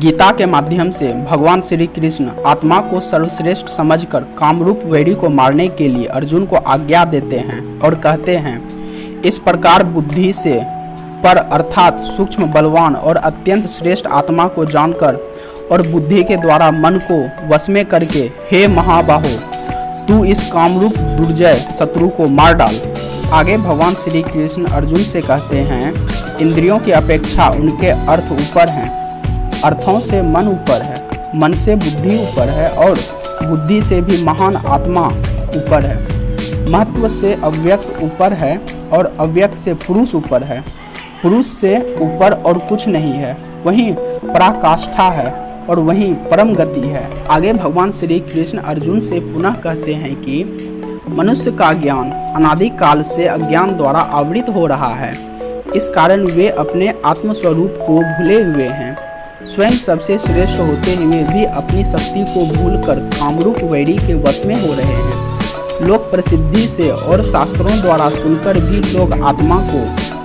गीता के माध्यम से भगवान श्री कृष्ण आत्मा को सर्वश्रेष्ठ समझकर कामरूप वैरी को मारने के लिए अर्जुन को आज्ञा देते हैं और कहते हैं, इस प्रकार बुद्धि से पर अर्थात सूक्ष्म बलवान और अत्यंत श्रेष्ठ आत्मा को जानकर और बुद्धि के द्वारा मन को वश में करके हे महाबाहो, तू इस कामरूप दुर्जय शत्रु को मार डाल। आगे भगवान श्री कृष्ण अर्जुन से कहते हैं, इंद्रियों की अपेक्षा उनके अर्थ ऊपर हैं, अर्थों से मन ऊपर है, मन से बुद्धि ऊपर है और बुद्धि से भी महान आत्मा ऊपर है। महत्व से अव्यक्त ऊपर है और अव्यक्त से पुरुष ऊपर है, पुरुष से ऊपर और कुछ नहीं है, वहीं पराकाष्ठा है और वहीं परम गति है। आगे भगवान श्री कृष्ण अर्जुन से पुनः कहते हैं कि मनुष्य का ज्ञान अनादिकाल से अज्ञान द्वारा आवृत हो रहा है, इस कारण वे अपने आत्मस्वरूप को भूले हुए हैं। स्वयं सबसे श्रेष्ठ होते हुए भी अपनी शक्ति को भूलकर कामरूप वैरी के वश में हो रहे हैं। लोक प्रसिद्धि से और शास्त्रों द्वारा सुनकर भी लोग आत्मा को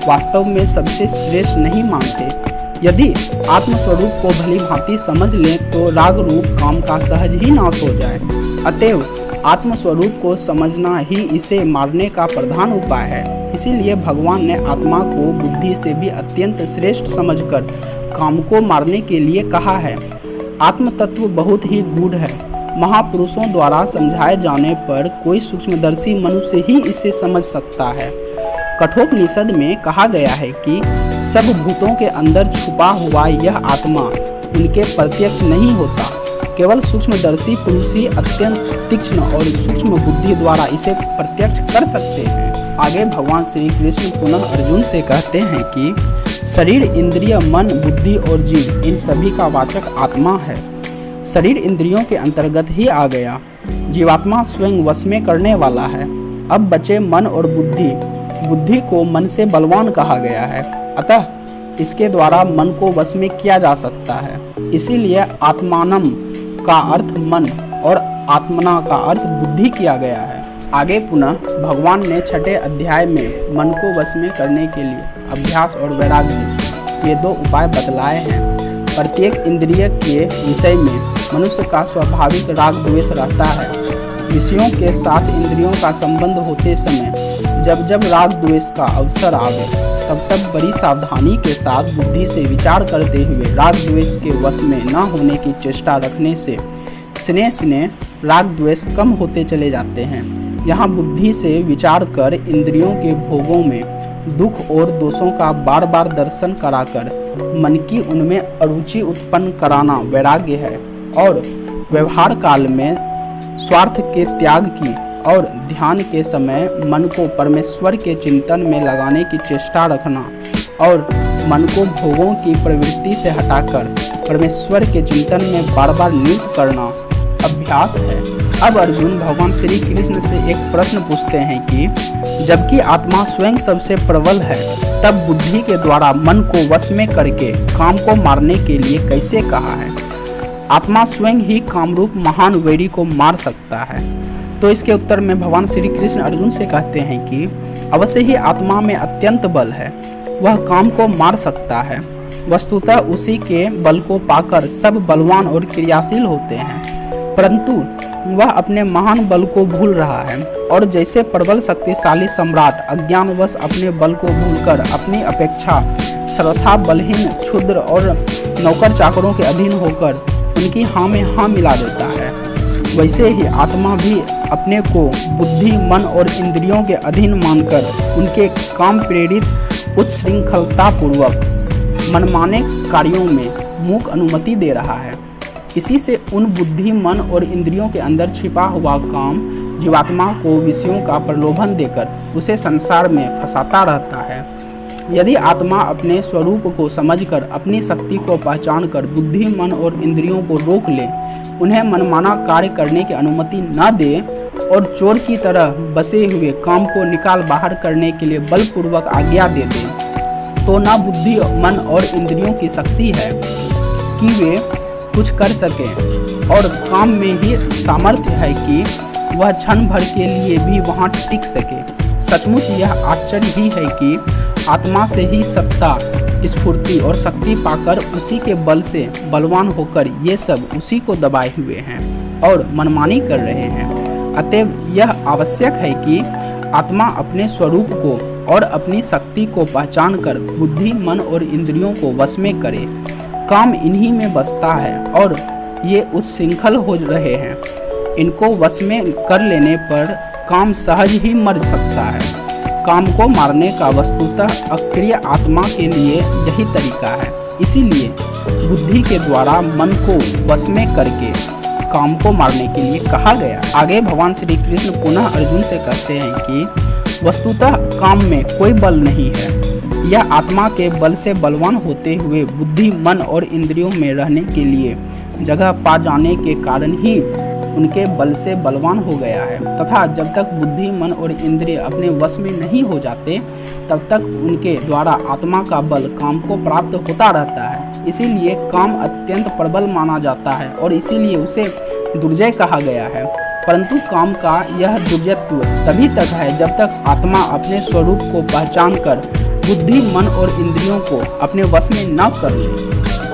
वास्तव में सबसे श्रेष्ठ नहीं मानते। यदि आत्मस्वरूप को भली भांति समझ लें तो राग रूप काम का सहज ही नाश हो जाए। अतएव आत्मस्वरूप को समझना ही इसे मारने का प्रधान उपाय है। इसीलिए भगवान ने आत्मा को बुद्धि से भी अत्यंत श्रेष्ठ समझकर काम को मारने के लिए कहा है। आत्म तत्व बहुत ही गूढ़ है, महापुरुषों द्वारा समझाए जाने पर कोई सूक्ष्मदर्शी मनुष्य ही इसे समझ सकता है। कठोपनिषद में कहा गया है कि सब भूतों के अंदर छुपा हुआ यह आत्मा उनके प्रत्यक्ष नहीं होता, केवल सूक्ष्मदर्शी पुरुष ही अत्यंत तीक्ष्ण और सूक्ष्म बुद्धि द्वारा इसे प्रत्यक्ष कर सकते हैं। आगे भगवान श्री कृष्ण पुनः अर्जुन से कहते हैं कि शरीर, इंद्रिय, मन, बुद्धि और जीव इन सभी का वाचक आत्मा है। शरीर इंद्रियों के अंतर्गत ही आ गया, जीवात्मा स्वयं वश में करने वाला है। अब बचे मन और बुद्धि। बुद्धि को मन से बलवान कहा गया है, अतः इसके द्वारा मन को वश में किया जा सकता है। इसीलिए आत्मानम का अर्थ मन और आत्मना का अर्थ बुद्धि किया गया है। आगे पुनः भगवान ने 6ठे अध्याय में मन को वश में करने के लिए अभ्यास और वैराग्य ये 2 उपाय बतलाए हैं। प्रत्येक इंद्रिय के विषय में मनुष्य का स्वाभाविक राग द्वेष रहता है। विषयों के साथ इंद्रियों का संबंध होते समय जब जब राग द्वेष का अवसर आवे तब तब बड़ी सावधानी के साथ बुद्धि से विचार करते हुए राग द्वेष के वश में न होने की चेष्टा रखने से स्नेह स्नेह राग द्वेष कम होते चले जाते हैं। यहाँ बुद्धि से विचार कर इंद्रियों के भोगों में दुख और दोषों का बार बार दर्शन कराकर मन की उनमें अरुचि उत्पन्न कराना वैराग्य है। और व्यवहार काल में स्वार्थ के त्याग की और ध्यान के समय मन को परमेश्वर के चिंतन में लगाने की चेष्टा रखना और मन को भोगों की प्रवृत्ति से हटाकर परमेश्वर के चिंतन में बार बार नियुक्त करना अभ्यास है। अब अर्जुन भगवान श्री कृष्ण से एक प्रश्न पूछते हैं कि जबकि आत्मा स्वयं सबसे प्रबल है, तब बुद्धि के द्वारा मन को वश में करके काम को मारने के लिए कैसे कहा है? आत्मा स्वयं ही कामरूप महान वैरी को मार सकता है। तो इसके उत्तर में भगवान श्री कृष्ण अर्जुन से कहते हैं कि अवश्य ही आत्मा में अत्यंत बल है, वह काम को मार सकता है। वस्तुतः उसी के बल को पाकर सब बलवान और क्रियाशील होते हैं, परंतु वह अपने महान बल को भूल रहा है। और जैसे प्रबल शक्तिशाली सम्राट अज्ञानवश अपने बल को भूलकर अपनी अपेक्षा सर्वथा बलहीन क्षुद्र और नौकर चाकरों के अधीन होकर उनकी हाँ में हाँ मिला देता है, वैसे ही आत्मा भी अपने को बुद्धि, मन और इंद्रियों के अधीन मानकर उनके काम प्रेरित उच्च श्रृंखलता पूर्वक मनमाने कार्यों में मूक अनुमति दे रहा है। इसी से उन बुद्धि, मन और इंद्रियों के अंदर छिपा हुआ काम जीवात्मा को विषयों का प्रलोभन देकर उसे संसार में फंसाता रहता है। यदि आत्मा अपने स्वरूप को समझकर अपनी शक्ति को पहचानकर बुद्धि, मन और इंद्रियों को रोक ले, उन्हें मनमाना कार्य करने की अनुमति न दे और चोर की तरह बसे हुए काम को निकाल बाहर करने के लिए बलपूर्वक आज्ञा दे दे, तो न बुद्धि, मन और इंद्रियों की शक्ति है कि वे कुछ कर सकें और काम में ही सामर्थ्य है कि वह क्षण भर के लिए भी वहां टिक सके। सचमुच यह आश्चर्य ही है कि आत्मा से ही सत्ता, स्फूर्ति और शक्ति पाकर उसी के बल से बलवान होकर ये सब उसी को दबाए हुए हैं और मनमानी कर रहे हैं। अतएव यह आवश्यक है कि आत्मा अपने स्वरूप को और अपनी शक्ति को पहचान कर बुद्धि, मन और इंद्रियों को वश में करे। काम इन्हीं में बसता है और ये उच्छृंखल हो रहे हैं। इनको वश में कर लेने पर काम सहज ही मर सकता है। काम को मारने का वस्तुतः अक्रिय आत्मा के लिए यही तरीका है। इसीलिए बुद्धि के द्वारा मन को वश में करके काम को मारने के लिए कहा गया। आगे भगवान श्री कृष्ण पुनः अर्जुन से कहते हैं कि वस्तुतः काम में कोई बल नहीं है। यह आत्मा के बल से बलवान होते हुए बुद्धि, मन और इंद्रियों में रहने के लिए जगह पा जाने के कारण ही उनके बल से बलवान हो गया है, तथा जब तक बुद्धि, मन और इंद्रिय अपने वश में नहीं हो जाते तब तक उनके द्वारा आत्मा का बल काम को प्राप्त होता रहता है। इसीलिए काम अत्यंत प्रबल माना जाता है और इसीलिए उसे दुर्जय कहा गया है। परंतु काम का यह दुर्जयत्व तभी तक है जब तक आत्मा अपने स्वरूप को पहचान कर बुद्धि, मन और इंद्रियों को अपने वश में न कर ले।